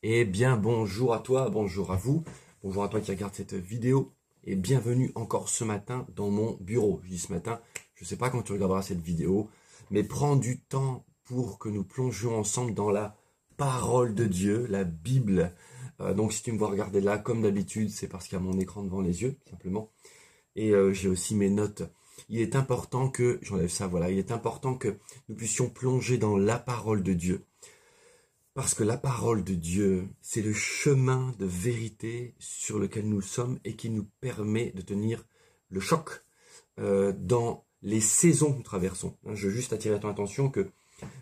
Eh bien, bonjour à toi, bonjour à vous, bonjour à toi qui regarde cette vidéo et bienvenue encore ce matin dans mon bureau. Je dis ce matin, je ne sais pas quand tu regarderas cette vidéo, mais prends du temps pour que nous plongions ensemble dans la parole de Dieu, la Bible. Donc si tu me vois regarder là, comme d'habitude, c'est parce qu'il y a mon écran devant les yeux, simplement. Et j'ai aussi mes notes. Il est important que, j'enlève ça, voilà, il est important que nous puissions plonger dans la parole de Dieu. Parce que la parole de Dieu, c'est le chemin de vérité sur lequel nous sommes et qui nous permet de tenir le choc dans les saisons que nous traversons. Je veux juste attirer ton attention que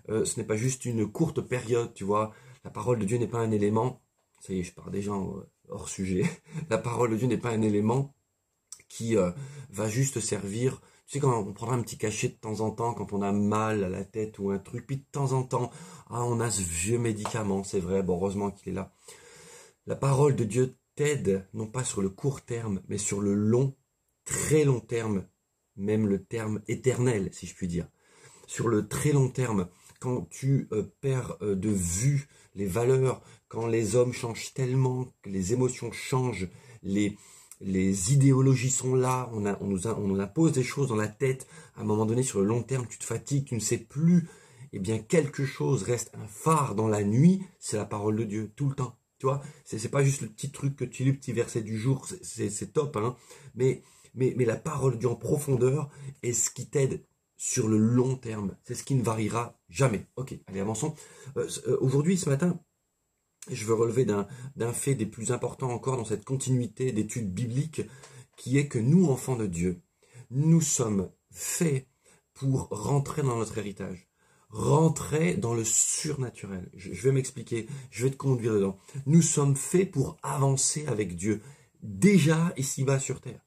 ce n'est pas juste une courte période, tu vois. La parole de Dieu n'est pas un élément, ça y est, je pars déjà hors sujet. La parole de Dieu n'est pas un élément qui va juste servir. Tu sais, quand on prendra un petit cachet de temps en temps, quand on a mal à la tête ou un truc, puis de temps en temps, on a ce vieux médicament, c'est vrai, bon, heureusement qu'il est là. La parole de Dieu t'aide, non pas sur le court terme, mais sur le long, très long terme, même le terme éternel, si je puis dire. Sur le très long terme, quand tu perds de vue les valeurs, quand les hommes changent tellement, que les émotions changent, les idéologies sont là, on nous impose des choses dans la tête, à un moment donné, sur le long terme, tu te fatigues, tu ne sais plus, eh bien, quelque chose reste un phare dans la nuit, c'est la parole de Dieu, tout le temps, tu vois, c'est pas juste le petit truc que tu lis, le petit verset du jour, c'est top, hein, mais la parole de Dieu en profondeur est ce qui t'aide sur le long terme, c'est ce qui ne variera jamais. Ok, allez, avançons. Aujourd'hui, ce matin, je veux relever d'un fait des plus importants encore dans cette continuité d'études bibliques, qui est que nous, enfants de Dieu, nous sommes faits pour rentrer dans notre héritage, rentrer dans le surnaturel. Je vais m'expliquer, je vais te conduire dedans. Nous sommes faits pour avancer avec Dieu, déjà ici-bas sur terre.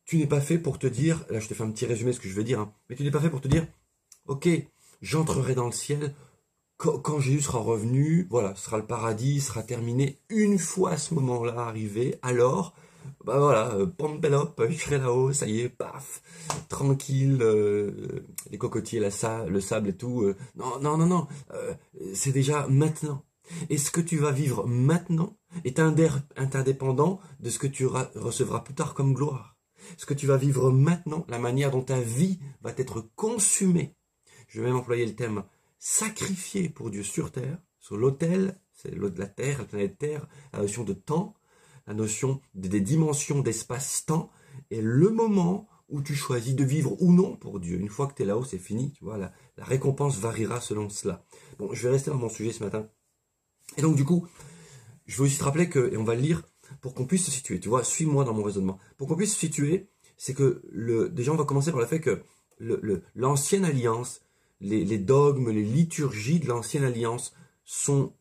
Tu n'es pas fait pour te dire, là je te fais un petit résumé de ce que je veux dire, hein, mais tu n'es pas fait pour te dire, ok, j'entrerai dans le ciel, quand Jésus sera revenu, voilà, ce sera le paradis, sera terminé. Une fois à ce moment-là arrivé, alors, bah voilà, pompelope, je serai là-haut, ça y est, paf, tranquille, les cocotiers, le sable et tout. Non, c'est déjà maintenant. Et ce que tu vas vivre maintenant est interdépendant de ce que tu recevras plus tard comme gloire. Ce que tu vas vivre maintenant, la manière dont ta vie va être consumée. Je vais même employer le terme sacrifié pour Dieu sur terre, sur l'autel, c'est la terre, la planète terre, la notion de temps, la notion des dimensions d'espace-temps, et le moment où tu choisis de vivre ou non pour Dieu. Une fois que tu es là-haut, c'est fini, tu vois, la récompense variera selon cela. Bon, je vais rester dans mon sujet ce matin. Et donc du coup, je veux aussi te rappeler que, et on va le lire, pour qu'on puisse se situer, tu vois, suis-moi dans mon raisonnement. Pour qu'on puisse se situer, c'est que, déjà on va commencer par le fait que l'ancienne alliance, les dogmes, les liturgies de l'ancienne alliance sont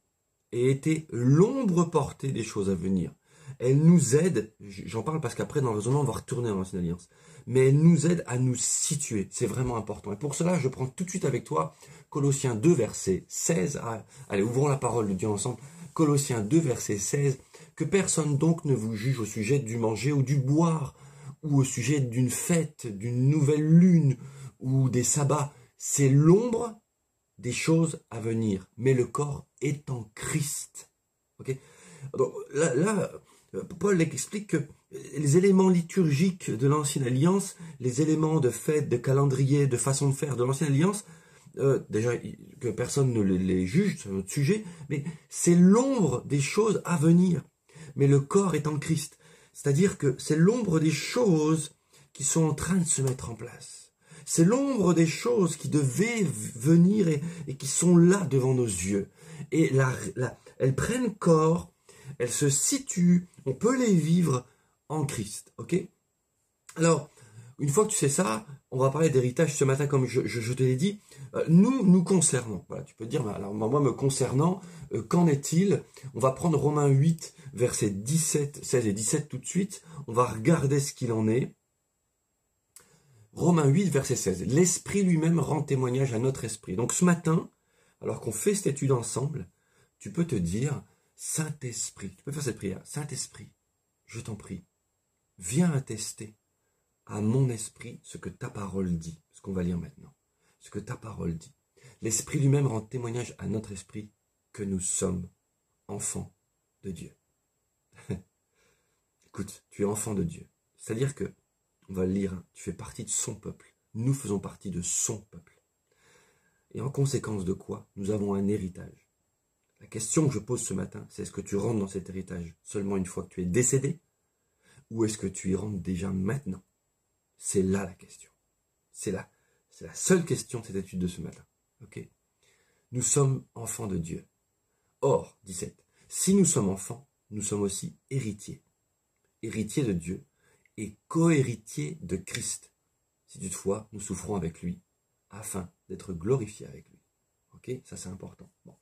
et étaient l'ombre portée des choses à venir. Elles nous aident, j'en parle parce qu'après dans le raisonnement on va retourner dans l'ancienne alliance, mais elles nous aident à nous situer, c'est vraiment important. Et pour cela je prends tout de suite avec toi Colossiens 2 verset 16, allez ouvrons la parole de Dieu ensemble, Colossiens 2 verset 16, que personne donc ne vous juge au sujet du manger ou du boire, ou au sujet d'une fête, d'une nouvelle lune, ou des sabbats. C'est l'ombre des choses à venir, mais le corps est en Christ. Okay. Donc là, Paul explique que les éléments liturgiques de l'ancienne alliance, les éléments de fête, de calendrier, de façon de faire de l'ancienne alliance, déjà que personne ne les juge, c'est un autre sujet, mais c'est l'ombre des choses à venir, mais le corps est en Christ. C'est-à-dire que c'est l'ombre des choses qui sont en train de se mettre en place. C'est l'ombre des choses qui devaient venir et qui sont là devant nos yeux. Et elles prennent corps, elles se situent, on peut les vivre en Christ. Ok? Alors, une fois que tu sais ça, on va parler d'héritage ce matin, comme je te l'ai dit. Nous concernant. Voilà, tu peux te dire, alors moi me concernant, qu'en est-il? On va prendre Romains 8, versets 17, 16 et 17 tout de suite. On va regarder ce qu'il en est. Romains 8, verset 16. L'Esprit lui-même rend témoignage à notre esprit. Donc ce matin, alors qu'on fait cette étude ensemble, tu peux te dire, Saint-Esprit, tu peux faire cette prière, Saint-Esprit, je t'en prie, viens attester à mon esprit ce que ta parole dit, ce qu'on va lire maintenant, ce que ta parole dit. L'Esprit lui-même rend témoignage à notre esprit que nous sommes enfant de Dieu. Écoute, tu es enfant de Dieu. C'est-à-dire que, on va le lire, hein, tu fais partie de son peuple. Nous faisons partie de son peuple. Et en conséquence de quoi, nous avons un héritage. La question que je pose ce matin, c'est est-ce que tu rentres dans cet héritage seulement une fois que tu es décédé, ou est-ce que tu y rentres déjà maintenant? C'est là la question. C'est la seule question de cette étude de ce matin. Okay? Nous sommes enfants de Dieu. Or, 17, si nous sommes enfants, nous sommes aussi héritiers. Héritiers de Dieu et co-héritiers de Christ. Si toutefois, nous souffrons avec lui, afin d'être glorifiés avec lui. Ok? Ça, c'est important. Bon.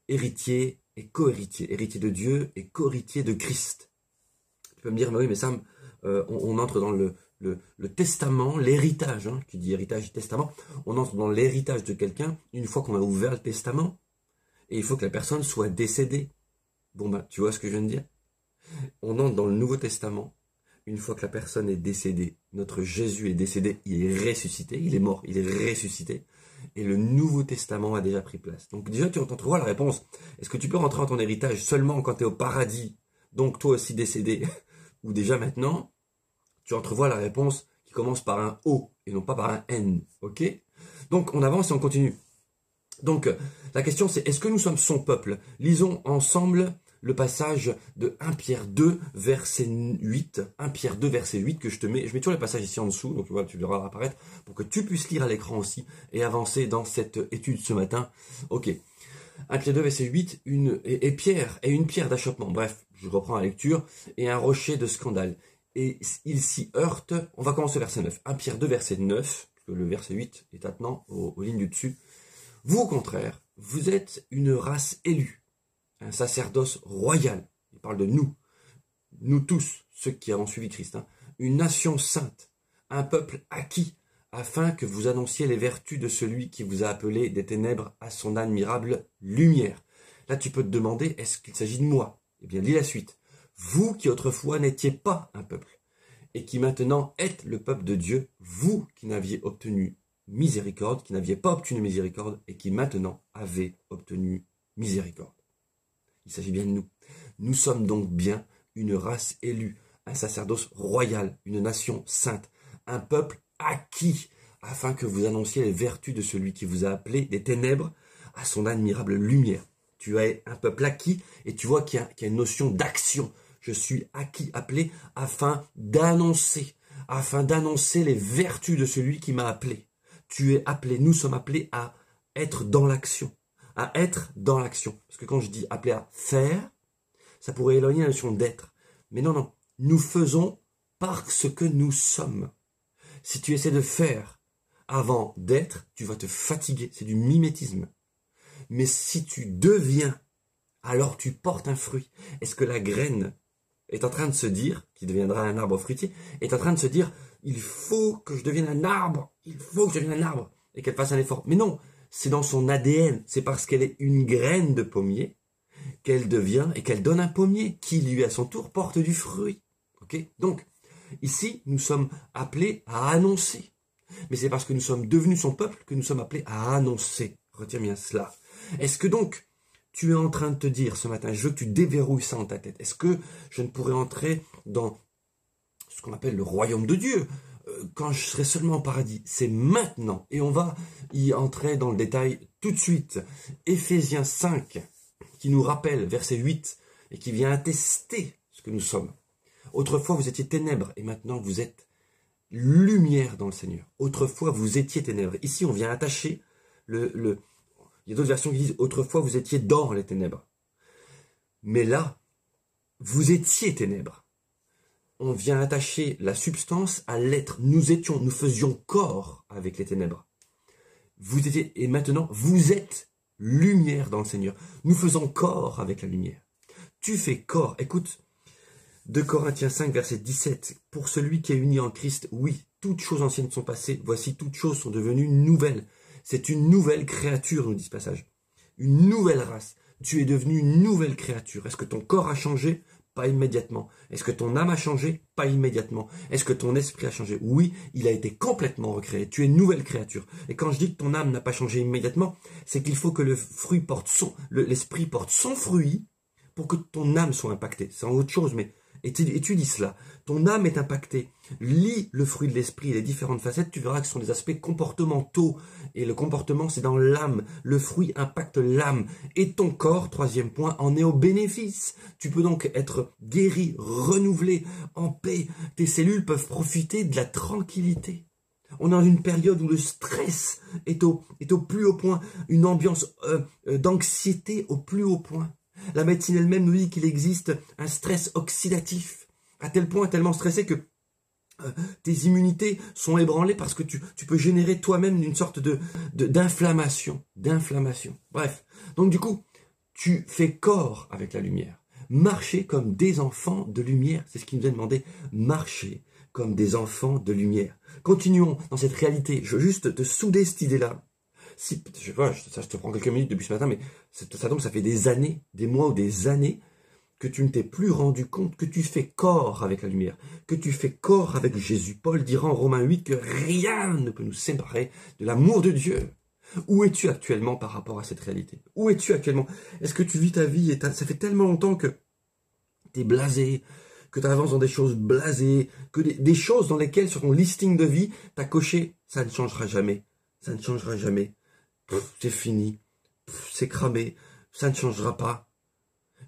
Héritier et co-héritier. Héritier de Dieu et co-héritier de Christ. Tu peux me dire, mais oui, mais Sam, on entre dans le testament, l'héritage, hein, qui dit héritage, testament. On entre dans l'héritage de quelqu'un une fois qu'on a ouvert le testament. Et il faut que la personne soit décédée. Bon, ben, tu vois ce que je viens de dire? On entre dans le Nouveau Testament une fois que la personne est décédée. Notre Jésus est décédé, il est ressuscité, il est mort, il est ressuscité. Et le Nouveau Testament a déjà pris place. Donc déjà, tu entrevois la réponse. Est-ce que tu peux rentrer dans ton héritage seulement quand tu es au paradis, donc toi aussi décédé, ou déjà maintenant? Tu entrevois la réponse qui commence par un O et non pas par un N. Ok? Donc on avance et on continue. Donc la question c'est, est-ce que nous sommes son peuple? Lisons ensemble le passage de 1 Pierre 2, verset 8. 1 Pierre 2, verset 8 que je mets toujours le passage ici en dessous, donc voilà, tu le verras apparaître, pour que tu puisses lire à l'écran aussi et avancer dans cette étude ce matin. Ok. 1 Pierre 2, verset 8, une pierre d'achoppement. Bref, je reprends la lecture. Et un rocher de scandale. Et il s'y heurte. On va commencer au verset 9. 1 Pierre 2, verset 9, parce que le verset 8 est attenant aux lignes du dessus. Vous, au contraire, vous êtes une race élue, un sacerdoce royal. Il parle de nous tous, ceux qui avons suivi Christ, hein, une nation sainte, un peuple acquis, afin que vous annonciez les vertus de celui qui vous a appelé des ténèbres à son admirable lumière. Là, tu peux te demander, est-ce qu'il s'agit de moi? Eh bien, lis la suite. Vous qui autrefois n'étiez pas un peuple, et qui maintenant êtes le peuple de Dieu, vous qui n'aviez obtenu miséricorde, qui n'aviez pas obtenu miséricorde, et qui maintenant avez obtenu miséricorde. Il s'agit bien de nous. Nous sommes donc bien une race élue, un sacerdoce royal, une nation sainte, un peuple acquis, afin que vous annonciez les vertus de celui qui vous a appelé des ténèbres à son admirable lumière. Tu es un peuple acquis, et tu vois qu'il y a une notion d'action. Je suis acquis, appelé, afin d'annoncer les vertus de celui qui m'a appelé. Tu es appelé, nous sommes appelés à être dans l'action. À être dans l'action. Parce que quand je dis appelé à faire, ça pourrait éloigner la notion d'être. Mais non, non. Nous faisons parce que nous sommes. Si tu essaies de faire avant d'être, tu vas te fatiguer. C'est du mimétisme. Mais si tu deviens, alors tu portes un fruit. Est-ce que la graine est en train de se dire, qui deviendra un arbre fruitier, est en train de se dire, il faut que je devienne un arbre, il faut que je devienne un arbre, et qu'elle fasse un effort. Mais non, c'est dans son ADN, c'est parce qu'elle est une graine de pommier qu'elle devient et qu'elle donne un pommier qui, lui, à son tour, porte du fruit. Okay? Donc, ici, nous sommes appelés à annoncer. Mais c'est parce que nous sommes devenus son peuple que nous sommes appelés à annoncer. Retiens bien cela. Est-ce que donc, tu es en train de te dire ce matin, je veux que tu déverrouilles ça dans ta tête. Est-ce que je ne pourrais entrer dans ce qu'on appelle le royaume de Dieu quand je serai seulement au paradis? C'est maintenant. Et on va y entrer dans le détail tout de suite. Éphésiens 5, qui nous rappelle, verset 8, et qui vient attester ce que nous sommes. Autrefois, vous étiez ténèbres, et maintenant vous êtes lumière dans le Seigneur. Autrefois, vous étiez ténèbres. Ici, on vient attacher il y a d'autres versions qui disent « Autrefois, vous étiez dans les ténèbres ». Mais là, vous étiez ténèbres. On vient attacher la substance à l'être. Nous faisions corps avec les ténèbres. Vous étiez, et maintenant, vous êtes lumière dans le Seigneur. Nous faisons corps avec la lumière. Tu fais corps. Écoute, 2 Corinthiens 5, verset 17. « Pour celui qui est uni en Christ, oui, toutes choses anciennes sont passées. Voici, toutes choses sont devenues nouvelles. » C'est une nouvelle créature, nous dit ce passage. Une nouvelle race. Tu es devenu une nouvelle créature. Est-ce que ton corps a changé? Pas immédiatement. Est-ce que ton âme a changé? Pas immédiatement. Est-ce que ton esprit a changé? Oui, il a été complètement recréé. Tu es une nouvelle créature. Et quand je dis que ton âme n'a pas changé immédiatement, c'est qu'il faut que l'esprit porte son fruit pour que ton âme soit impactée. C'est en autre chose, mais étudie cela. Ton âme est impactée. Lis le fruit de l'esprit et les différentes facettes, tu verras que ce sont des aspects comportementaux. Et le comportement, c'est dans l'âme. Le fruit impacte l'âme. Et ton corps, troisième point, en est au bénéfice. Tu peux donc être guéri, renouvelé, en paix. Tes cellules peuvent profiter de la tranquillité. On est dans une période où le stress est au plus haut point, une ambiance d'anxiété au plus haut point. La médecine elle-même nous dit qu'il existe un stress oxydatif, à tel point, tellement stressé que tes immunités sont ébranlées parce que tu peux générer toi-même une sorte d'inflammation. Bref, donc du coup, tu fais corps avec la lumière. Marchez comme des enfants de lumière, c'est ce qui nous est demandé, marchez comme des enfants de lumière. Continuons dans cette réalité, je veux juste te souder cette idée-là. Si, je sais pas, ça te prend quelques minutes depuis ce matin, mais ça fait des années, des mois ou des années que tu ne t'es plus rendu compte que tu fais corps avec la lumière, que tu fais corps avec Jésus. Paul dira en Romains 8 que rien ne peut nous séparer de l'amour de Dieu. Où es-tu actuellement par rapport à cette réalité? Où es-tu actuellement? Est-ce que tu vis ta vie et ça fait tellement longtemps que tu es blasé, que tu avances dans des choses blasées, que des choses dans lesquelles sur ton listing de vie, tu as coché, ça ne changera jamais, ça ne changera jamais. C'est fini, c'est cramé, ça ne changera pas.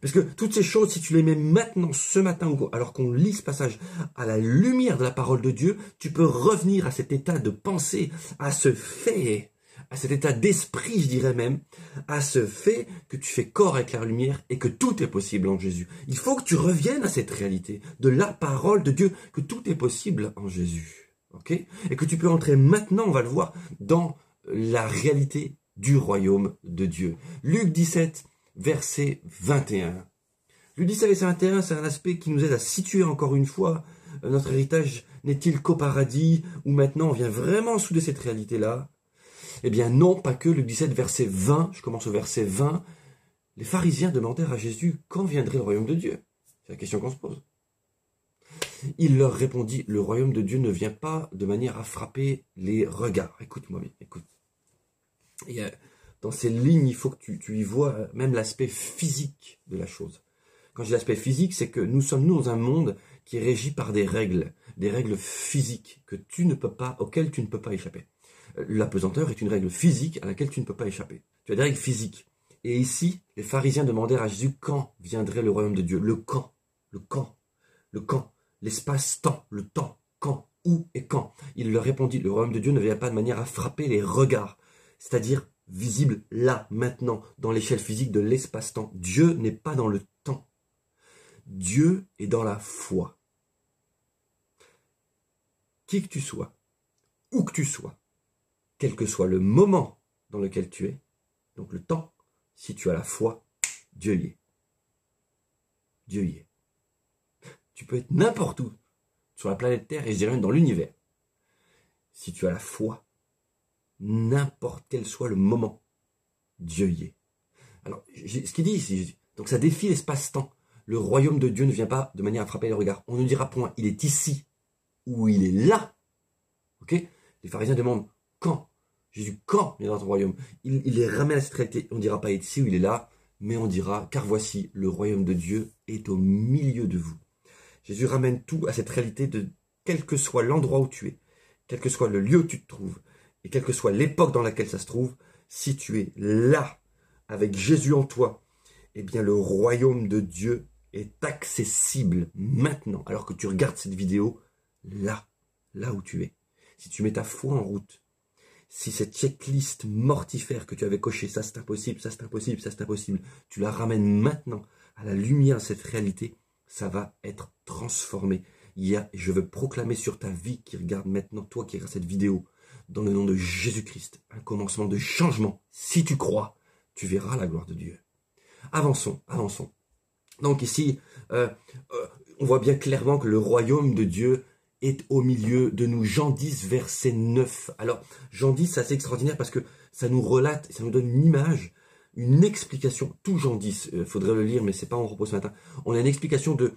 Parce que toutes ces choses, si tu les mets maintenant, ce matin, alors qu'on lit ce passage à la lumière de la parole de Dieu, tu peux revenir à cet état de pensée, à ce fait, à cet état d'esprit, je dirais même, à ce fait que tu fais corps avec la lumière et que tout est possible en Jésus. Il faut que tu reviennes à cette réalité de la parole de Dieu, que tout est possible en Jésus. Ok? Et que tu peux entrer maintenant, on va le voir, dans la réalité du royaume de Dieu. Luc 17, verset 21. Luc 17, verset 21, c'est un aspect qui nous aide à situer encore une fois notre héritage n'est-il qu'au paradis, où maintenant on vient vraiment souder cette réalité-là? Eh bien non, pas que. Luc 17, verset 20, je commence au verset 20, les pharisiens demandèrent à Jésus quand viendrait le royaume de Dieu. C'est la question qu'on se pose. Il leur répondit, le royaume de Dieu ne vient pas de manière à frapper les regards. Écoute-moi bien, écoute. Et dans ces lignes, il faut que tu y vois même l'aspect physique de la chose. Quand je dis l'aspect physique, c'est que nous sommes dans un monde qui est régi par des règles physiques auxquelles tu ne peux pas échapper. La pesanteur est une règle physique à laquelle tu ne peux pas échapper. Tu as des règles physiques. Et ici, les pharisiens demandèrent à Jésus quand viendrait le royaume de Dieu. Le quand, l'espace-temps, le temps, quand, où et quand. Il leur répondit, le royaume de Dieu ne vient pas de manière à frapper les regards, c'est-à-dire visible là, maintenant, dans l'échelle physique de l'espace-temps. Dieu n'est pas dans le temps. Dieu est dans la foi. Qui que tu sois, où que tu sois, quel que soit le moment dans lequel tu es, donc le temps, si tu as la foi, Dieu y est. Dieu y est. Tu peux être n'importe où, sur la planète Terre, et je dirais même dans l'univers. Si tu as la foi, n'importe quel soit le moment, Dieu y est. Alors, ce qu'il dit ici, donc ça défie l'espace-temps. Le royaume de Dieu ne vient pas de manière à frapper le regard. On ne dira point, il est ici, ou il est là. Ok? Les pharisiens demandent, quand? Jésus, quand viendra ton royaume? Il les ramène à cette réalité. On ne dira pas ici ou il est là, mais on dira, car voici, le royaume de Dieu est au milieu de vous. Jésus ramène tout à cette réalité de quel que soit l'endroit où tu es, quel que soit le lieu où tu te trouves, et quelle que soit l'époque dans laquelle ça se trouve, si tu es là, avec Jésus en toi, eh bien le royaume de Dieu est accessible maintenant, alors que tu regardes cette vidéo, là où tu es. Si tu mets ta foi en route, si cette checklist mortifère que tu avais cochée, ça c'est impossible, ça c'est impossible, ça c'est impossible, tu la ramènes maintenant à la lumière de cette réalité, ça va être transformé. Je veux proclamer sur ta vie qui regarde maintenant, toi qui regardes cette vidéo, dans le nom de Jésus-Christ, un commencement de changement. Si tu crois, tu verras la gloire de Dieu. Avançons. Donc ici, on voit bien clairement que le royaume de Dieu est au milieu de nous. Jean 10, verset 9. Alors, Jean 10, c'est assez extraordinaire parce que ça nous relate, ça nous donne une image, une explication. Tout Jean 10, il faudrait le lire, mais c'est pas en repos ce matin. On a une explication de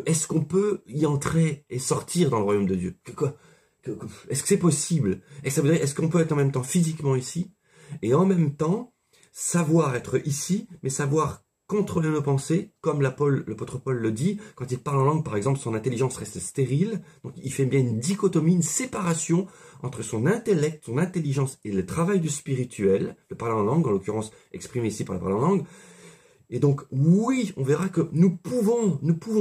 est-ce qu'on peut y entrer et sortir dans le royaume de Dieu? Est-ce que c'est possible? Est-ce qu'on peut être en même temps physiquement ici et en même temps savoir être ici, mais savoir contrôler nos pensées, comme l'apôtre Paul le dit, quand il parle en langue, par exemple, son intelligence reste stérile, donc il fait bien une dichotomie, une séparation entre son intellect, son intelligence et le travail du spirituel, le parler en langue, en l'occurrence exprimé ici par le parler en langue. Et donc, oui, on verra que nous pouvons,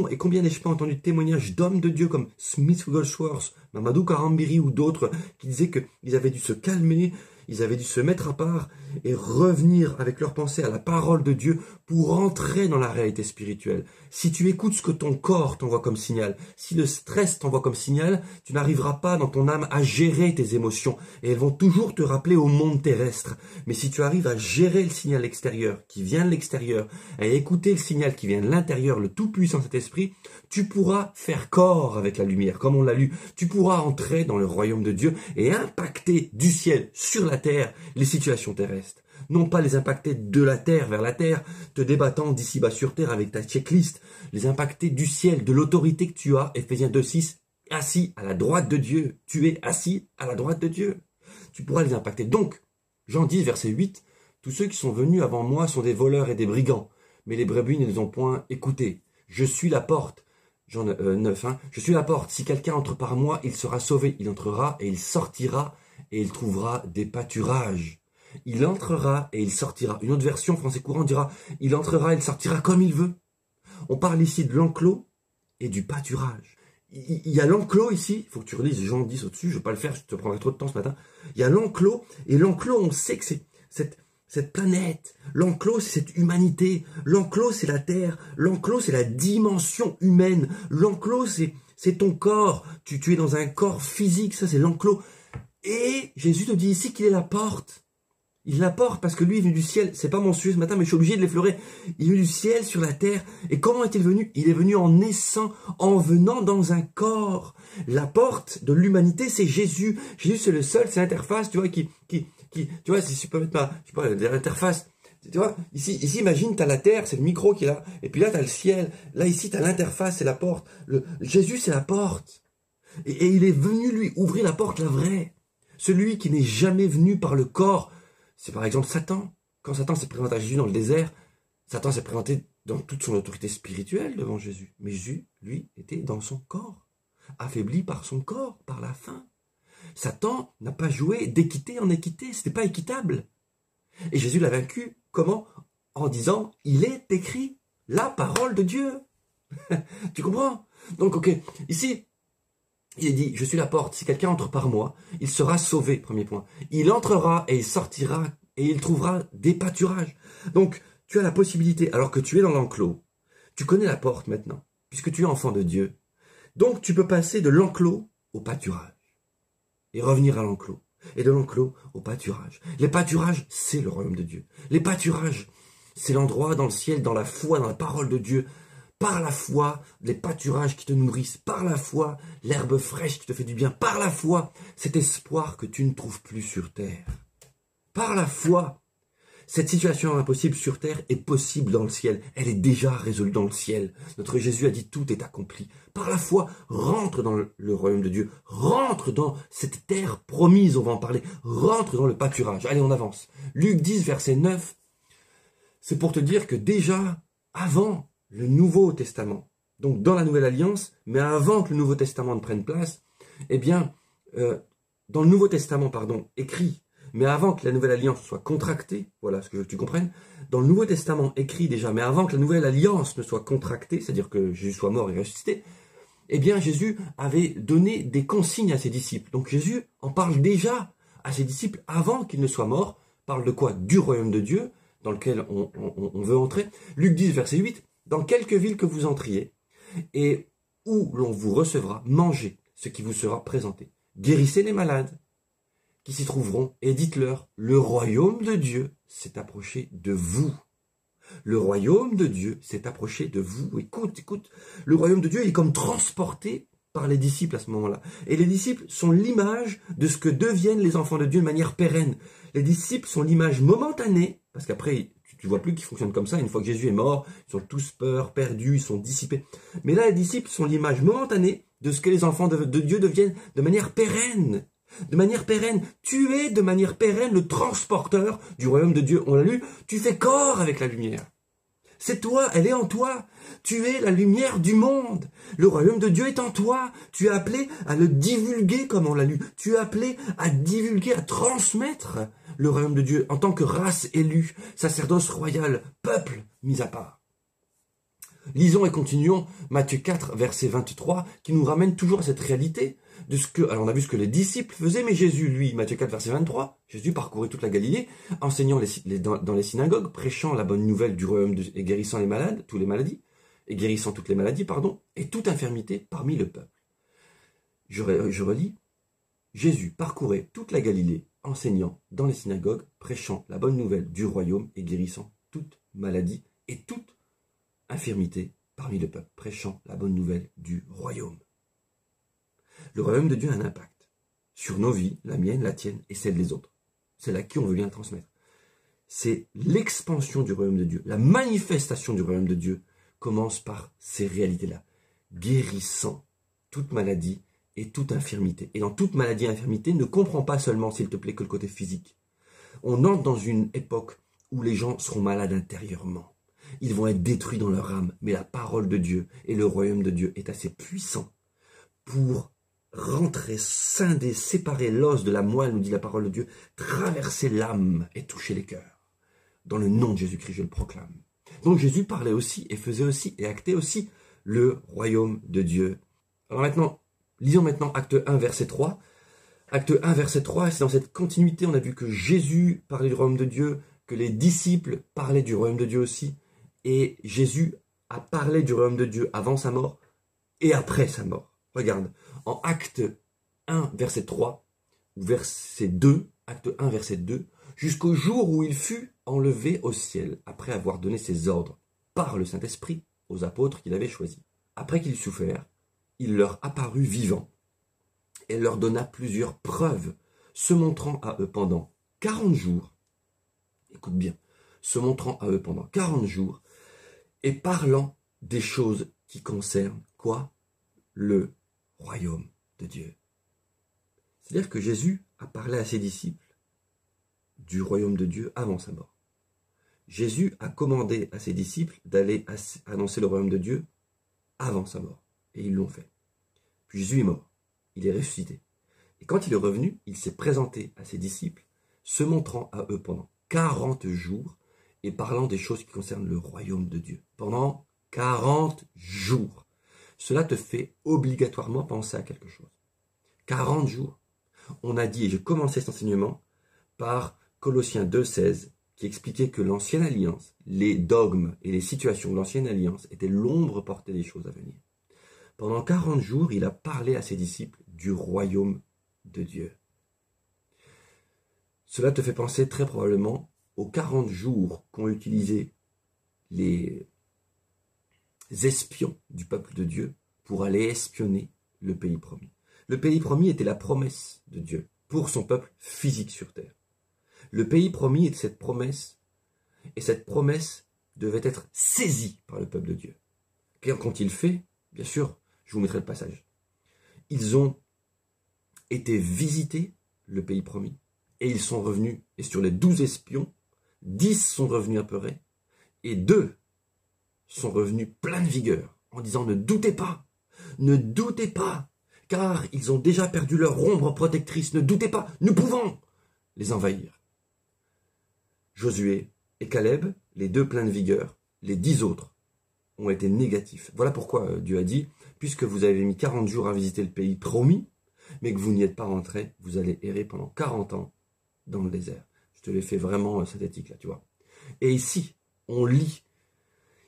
et combien n'ai-je pas entendu de témoignages d'hommes de Dieu comme Smith Wigglesworth, Mamadou Karambiri ou d'autres, qui disaient qu'ils avaient dû se calmer, ils avaient dû se mettre à part et revenir avec leur pensée à la parole de Dieu pour entrer dans la réalité spirituelle. Si tu écoutes ce que ton corps t'envoie comme signal, si le stress t'envoie comme signal, tu n'arriveras pas dans ton âme à gérer tes émotions et elles vont toujours te rappeler au monde terrestre. Mais si tu arrives à gérer le signal extérieur qui vient de l'extérieur et à écouter le signal qui vient de l'intérieur, le Tout-Puissant Saint-Esprit, tu pourras faire corps avec la lumière, comme on l'a lu. Tu pourras entrer dans le royaume de Dieu et impacter du ciel sur la terre les situations terrestres. Non pas les impacter de la terre vers la terre, te débattant d'ici-bas sur terre avec ta checklist, les impacter du ciel, de l'autorité que tu as, Éphésiens 2:6, assis à la droite de Dieu. Tu es assis à la droite de Dieu. Tu pourras les impacter. Donc, Jean 10, verset 8, tous ceux qui sont venus avant moi sont des voleurs et des brigands, mais les brebis ne les ont point écoutés. Je suis la porte. Jean 9, je suis la porte. Si quelqu'un entre par moi, il sera sauvé. Il entrera et il sortira et il trouvera des pâturages. Il entrera et il sortira. Une autre version, français courant, dira il entrera et il sortira comme il veut. On parle ici de l'enclos et du pâturage. Il y a l'enclos ici, il faut que tu relises Jean 10 au-dessus, je ne vais pas le faire, je te prendrai trop de temps ce matin. Il y a l'enclos, et l'enclos, on sait que c'est cette planète. L'enclos, c'est cette humanité. L'enclos, c'est la terre. L'enclos, c'est la dimension humaine. L'enclos, c'est ton corps. Tu es dans un corps physique, ça c'est l'enclos. Et Jésus te dit ici qu'il est la porte. Il la porte parce que lui est venu du ciel. C'est pas mon sujet ce matin, mais je suis obligé de l'effleurer. Il est venu du ciel sur la terre. Et comment est-il venu? Il est venu en naissant, en venant dans un corps. La porte de l'humanité, c'est Jésus. Jésus, c'est le seul, c'est l'interface, tu vois, tu vois, si tu peux mettre l'interface. Tu vois, ici, imagine, tu as la terre, c'est le micro qui est là. Et puis là, tu as le ciel. Là, ici, tu as l'interface, c'est la porte. Jésus, c'est la porte. Et il est venu, lui, ouvrir la porte, la vraie. Celui qui n'est jamais venu par le corps. C'est par exemple Satan. Quand Satan s'est présenté à Jésus dans le désert, Satan s'est présenté dans toute son autorité spirituelle devant Jésus. Mais Jésus, lui, était dans son corps, affaibli par son corps, par la faim. Satan n'a pas joué d'équité en équité, c'était pas équitable. Et Jésus l'a vaincu, comment? En disant, il est écrit, la parole de Dieu. Tu comprends? Donc, ok, ici, il est dit, je suis la porte, si quelqu'un entre par moi, il sera sauvé, premier point. Il entrera et il sortira et il trouvera des pâturages. Donc, tu as la possibilité, alors que tu es dans l'enclos, tu connais la porte maintenant, puisque tu es enfant de Dieu. Donc, tu peux passer de l'enclos au pâturage et revenir à l'enclos. Et de l'enclos au pâturage. Les pâturages, c'est le royaume de Dieu. Les pâturages, c'est l'endroit dans le ciel, dans la foi, dans la parole de Dieu. Par la foi, les pâturages qui te nourrissent. Par la foi, l'herbe fraîche qui te fait du bien. Par la foi, cet espoir que tu ne trouves plus sur terre. Par la foi, cette situation impossible sur terre est possible dans le ciel. Elle est déjà résolue dans le ciel. Notre Jésus a dit tout est accompli. Par la foi, rentre dans le royaume de Dieu. Rentre dans cette terre promise, on va en parler. Rentre dans le pâturage. Allez, on avance. Luc 10, verset 9. C'est pour te dire que déjà, avant le Nouveau Testament, donc dans la Nouvelle Alliance, mais avant que le Nouveau Testament ne prenne place, eh bien, dans le Nouveau Testament, pardon, écrit, mais avant que la Nouvelle Alliance soit contractée, voilà ce que je veux que tu comprennes, dans le Nouveau Testament écrit déjà, mais avant que la Nouvelle Alliance ne soit contractée, c'est-à-dire que Jésus soit mort et ressuscité, eh bien Jésus avait donné des consignes à ses disciples. Donc Jésus en parle déjà à ses disciples avant qu'il ne soit mort, parle de quoi? Du royaume de Dieu, dans lequel on veut entrer. Luc 10, verset 8, dans quelque ville que vous entriez, et où l'on vous recevra, mangez ce qui vous sera présenté. Guérissez les malades qui s'y trouveront, et dites-leur, le royaume de Dieu s'est approché de vous. Le royaume de Dieu s'est approché de vous. Écoute, le royaume de Dieu est comme transporté par les disciples à ce moment-là. Et les disciples sont l'image de ce que deviennent les enfants de Dieu de manière pérenne. Les disciples sont l'image momentanée, parce qu'après, tu ne vois plus qu'ils fonctionnent comme ça. Une fois que Jésus est mort, ils ont tous peur, perdus, ils sont dissipés. Mais là, les disciples sont l'image momentanée de ce que les enfants de Dieu deviennent de manière pérenne. De manière pérenne. Tu es de manière pérenne le transporteur du royaume de Dieu. On l'a lu, tu fais corps avec la lumière. C'est toi, elle est en toi. Tu es la lumière du monde. Le royaume de Dieu est en toi. Tu es appelé à le divulguer comme on l'a lu. Tu es appelé à divulguer, à transmettre le royaume de Dieu en tant que race élue, sacerdoce royal, peuple mis à part. Lisons et continuons Matthieu 4, verset 23, qui nous ramène toujours à cette réalité de ce que, alors on a vu ce que les disciples faisaient, mais Jésus, lui, Matthieu 4, verset 23, Jésus parcourait toute la Galilée, enseignant dans les synagogues, prêchant la bonne nouvelle du royaume et guérissant les malades, toutes les maladies, et toute infirmité parmi le peuple. Je relis, Jésus parcourait toute la Galilée, enseignant dans les synagogues, prêchant la bonne nouvelle du royaume et guérissant toute maladie et toute infirmité parmi le peuple, prêchant la bonne nouvelle du royaume. Le royaume de Dieu a un impact sur nos vies, la mienne, la tienne et celle des autres. C'est à qui on veut bien transmettre. C'est l'expansion du royaume de Dieu, la manifestation du royaume de Dieu commence par ces réalités-là, guérissant toute maladie et toute infirmité. Et dans toute maladie et infirmité, ne comprends pas seulement, s'il te plaît, que le côté physique. On entre dans une époque où les gens seront malades intérieurement. Ils vont être détruits dans leur âme, mais la parole de Dieu et le royaume de Dieu est assez puissant pour rentrer, scinder, séparer l'os de la moelle, nous dit la parole de Dieu, traverser l'âme et toucher les cœurs. Dans le nom de Jésus-Christ, je le proclame. Donc Jésus parlait aussi et faisait aussi et actait aussi le royaume de Dieu. Alors maintenant, lisons maintenant Acte 1, verset 3. Acte 1, verset 3, c'est dans cette continuité, on a vu que Jésus parlait du royaume de Dieu, que les disciples parlaient du royaume de Dieu aussi, et Jésus a parlé du royaume de Dieu avant sa mort et après sa mort. Regarde, en Acte 1, verset 3, ou verset 2, Acte 1, verset 2, jusqu'au jour où il fut enlevé au ciel, après avoir donné ses ordres par le Saint-Esprit aux apôtres qu'il avait choisis. Après qu'il souffert, il leur apparut vivant et leur donna plusieurs preuves, se montrant à eux pendant 40 jours. Écoute bien, se montrant à eux pendant 40 jours et parlant des choses qui concernent quoi? Le royaume de Dieu. C'est-à-dire que Jésus a parlé à ses disciples du royaume de Dieu avant sa mort. Jésus a commandé à ses disciples d'aller annoncer le royaume de Dieu avant sa mort. Et ils l'ont fait. Puis Jésus est mort. Il est ressuscité. Et quand il est revenu, il s'est présenté à ses disciples, se montrant à eux pendant 40 jours et parlant des choses qui concernent le royaume de Dieu. Pendant 40 jours. Cela te fait obligatoirement penser à quelque chose. 40 jours. On a dit, et j'ai commencé cet enseignement par Colossiens 2,16, qui expliquait que l'ancienne alliance, les dogmes et les situations de l'ancienne alliance étaient l'ombre portée des choses à venir. Pendant 40 jours, il a parlé à ses disciples du royaume de Dieu. Cela te fait penser très probablement aux 40 jours qu'ont utilisé les espions du peuple de Dieu pour aller espionner le pays promis. Le pays promis était la promesse de Dieu pour son peuple physique sur terre. Le pays promis est cette promesse, et cette promesse devait être saisie par le peuple de Dieu. Quand il fait, bien sûr, je vous mettrai le passage, ils ont été visiter le pays promis, et ils sont revenus, et sur les 12 espions, 10 sont revenus apeurés, et 2 sont revenus pleins de vigueur, en disant ne doutez pas, car ils ont déjà perdu leur ombre protectrice, ne doutez pas, nous pouvons les envahir. Josué et Caleb, les 2 pleins de vigueur, les 10 autres ont été négatifs. Voilà pourquoi Dieu a dit, puisque vous avez mis 40 jours à visiter le pays promis, mais que vous n'y êtes pas rentrés, vous allez errer pendant 40 ans dans le désert. Je te l'ai fait vraiment synthétique là, tu vois. Et ici, on lit,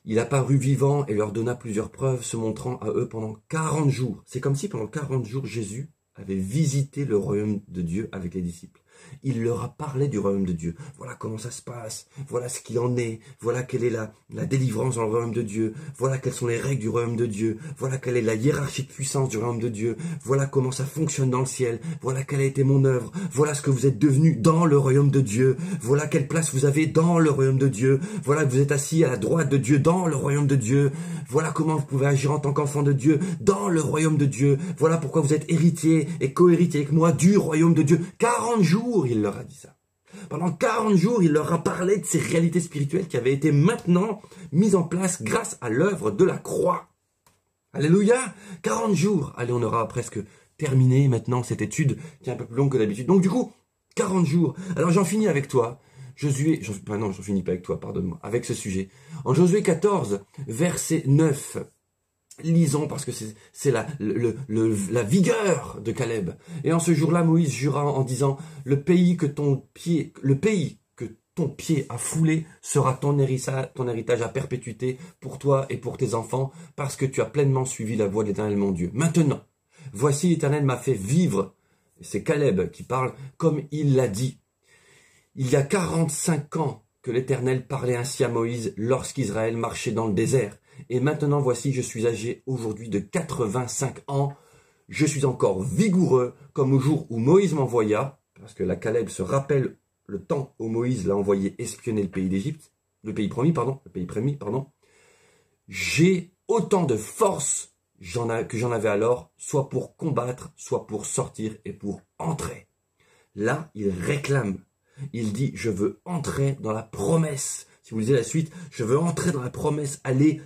il apparut vivant et leur donna plusieurs preuves, se montrant à eux pendant 40 jours. C'est comme si pendant 40 jours, Jésus avait visité le royaume de Dieu avec les disciples. Il leur a parlé du royaume de Dieu. Voilà comment ça se passe, voilà ce qu'il en est, voilà quelle est la délivrance dans le royaume de Dieu, voilà quelles sont les règles du royaume de Dieu, voilà quelle est la hiérarchie de puissance du royaume de Dieu, voilà comment ça fonctionne dans le ciel, voilà quelle a été mon œuvre, voilà ce que vous êtes devenus dans le royaume de Dieu, voilà quelle place vous avez dans le royaume de Dieu, voilà que vous êtes assis à la droite de Dieu dans le royaume de Dieu, voilà comment vous pouvez agir en tant qu'enfant de Dieu dans le royaume de Dieu, voilà pourquoi vous êtes héritier et co-héritier avec moi du royaume de Dieu. 40 jours, il leur a dit ça. Pendant 40 jours, il leur a parlé de ces réalités spirituelles qui avaient été maintenant mises en place grâce à l'œuvre de la croix. Alléluia, 40 jours. Allez, on aura presque terminé maintenant cette étude qui est un peu plus longue que d'habitude. Donc du coup, 40 jours. Alors j'en finis avec toi. J'en finis pas avec toi, pardonne-moi, avec ce sujet. En Josué 14, verset 9, lisons parce que c'est la vigueur de Caleb. Et en ce jour-là, Moïse jura en disant, le pays que ton pied a foulé sera ton héritage à perpétuité pour toi et pour tes enfants, parce que tu as pleinement suivi la voie de l'Éternel mon Dieu. Maintenant, voici l'Éternel m'a fait vivre, c'est Caleb qui parle, comme il l'a dit. Il y a 45 ans que l'Éternel parlait ainsi à Moïse lorsqu'Israël marchait dans le désert. Et maintenant, voici, je suis âgé aujourd'hui de 85 ans. Je suis encore vigoureux comme au jour où Moïse m'envoya, parce que la Caleb se rappelle le temps où Moïse l'a envoyé espionner le pays d'Égypte, le pays promis, pardon. J'ai autant de force que j'en avais alors, soit pour combattre, soit pour sortir et pour entrer. Là, il réclame. Il dit, je veux entrer dans la promesse. Si vous lisez la suite, je veux entrer dans la promesse, aller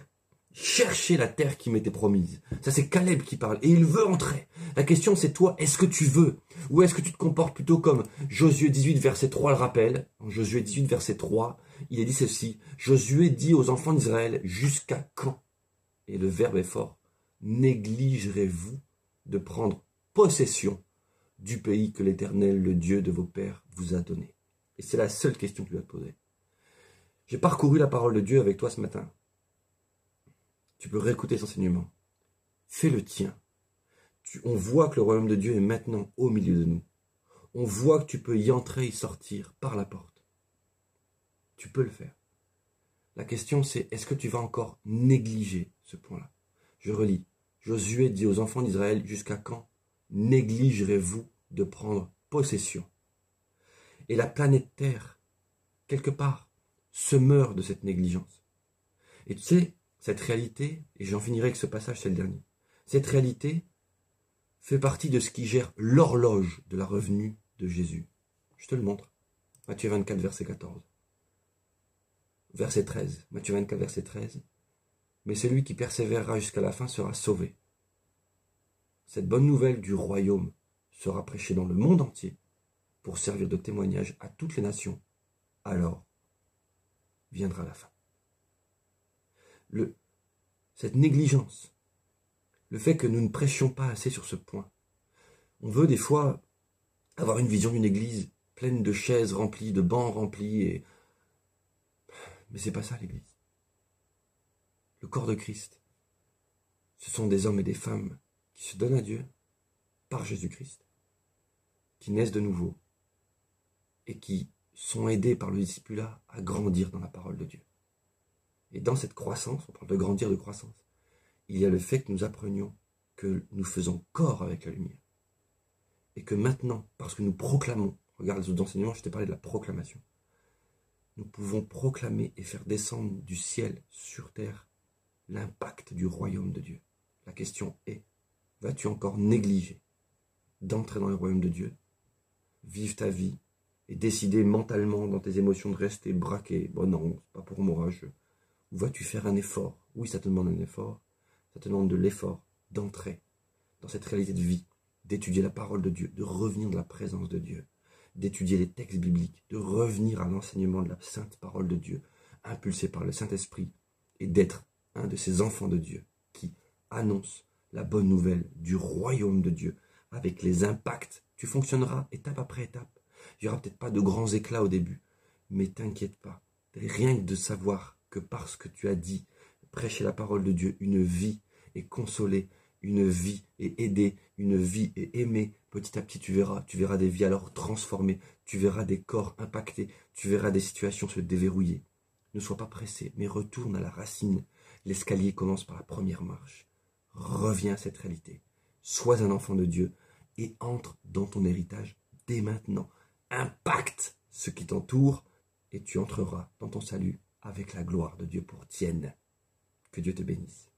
chercher la terre qui m'était promise. Ça, c'est Caleb qui parle. Et il veut entrer. La question, c'est toi, est-ce que tu veux? Ou est-ce que tu te comportes plutôt comme Josué 18, verset 3 le rappelle? En Josué 18, verset 3, il est dit ceci. Josué dit aux enfants d'Israël, jusqu'à quand? Et le verbe est fort. Négligerez-vous de prendre possession du pays que l'Éternel, le Dieu de vos pères, vous a donné? Et c'est la seule question que tu dois te poser. J'ai parcouru la parole de Dieu avec toi ce matin. Tu peux réécouter cet enseignement. Fais le tien. On voit que le royaume de Dieu est maintenant au milieu de nous. On voit que tu peux y entrer et sortir par la porte. Tu peux le faire. La question c'est, est-ce que tu vas encore négliger ce point-là? Je relis. Josué dit aux enfants d'Israël, jusqu'à quand négligerez-vous de prendre possession? Et la planète Terre, quelque part, se meurt de cette négligence. Et tu sais, cette réalité, et j'en finirai avec ce passage, c'est le dernier, cette réalité fait partie de ce qui gère l'horloge de la revenue de Jésus. Je te le montre. Matthieu 24, verset 14. Verset 13. Matthieu 24, verset 13. Mais celui qui persévérera jusqu'à la fin sera sauvé. Cette bonne nouvelle du royaume sera prêchée dans le monde entier pour servir de témoignage à toutes les nations. Alors viendra la fin. Cette négligence, le fait que nous ne prêchions pas assez sur ce point. On veut des fois avoir une vision d'une église pleine de chaises remplies, de bancs remplis, mais c'est pas ça l'église. Le corps de Christ, ce sont des hommes et des femmes qui se donnent à Dieu par Jésus-Christ, qui naissent de nouveau et qui sont aidés par le discipulat à grandir dans la parole de Dieu. Et dans cette croissance, on parle de grandir, de croissance, il y a le fait que nous apprenions que nous faisons corps avec la lumière. Et que maintenant, parce que nous proclamons, regarde les autres enseignements, je t'ai parlé de la proclamation, nous pouvons proclamer et faire descendre du ciel sur terre l'impact du royaume de Dieu. La question est, vas-tu encore négliger d'entrer dans le royaume de Dieu, vivre ta vie et décider mentalement dans tes émotions de rester braqué? Bon non, c'est pas pour moi, ou vas-tu faire un effort? Oui, ça te demande un effort. Ça te demande de l'effort d'entrer dans cette réalité de vie, d'étudier la parole de Dieu, de revenir de la présence de Dieu, d'étudier les textes bibliques, de revenir à l'enseignement de la sainte parole de Dieu, impulsé par le Saint-Esprit, et d'être un de ces enfants de Dieu qui annoncent la bonne nouvelle du royaume de Dieu avec les impacts. Tu fonctionneras étape après étape. Il n'y aura peut-être pas de grands éclats au début, mais t'inquiète pas. Rien que de savoir que parce que tu as dit, prêcher la parole de Dieu, une vie est consolée, une vie est aidée, une vie est aimée, petit à petit tu verras des vies alors transformées, tu verras des corps impactés, tu verras des situations se déverrouiller. Ne sois pas pressé, mais retourne à la racine. L'escalier commence par la première marche. Reviens à cette réalité. Sois un enfant de Dieu et entre dans ton héritage dès maintenant. Impacte ce qui t'entoure et tu entreras dans ton salut avec la gloire de Dieu pour tienne. Que Dieu te bénisse.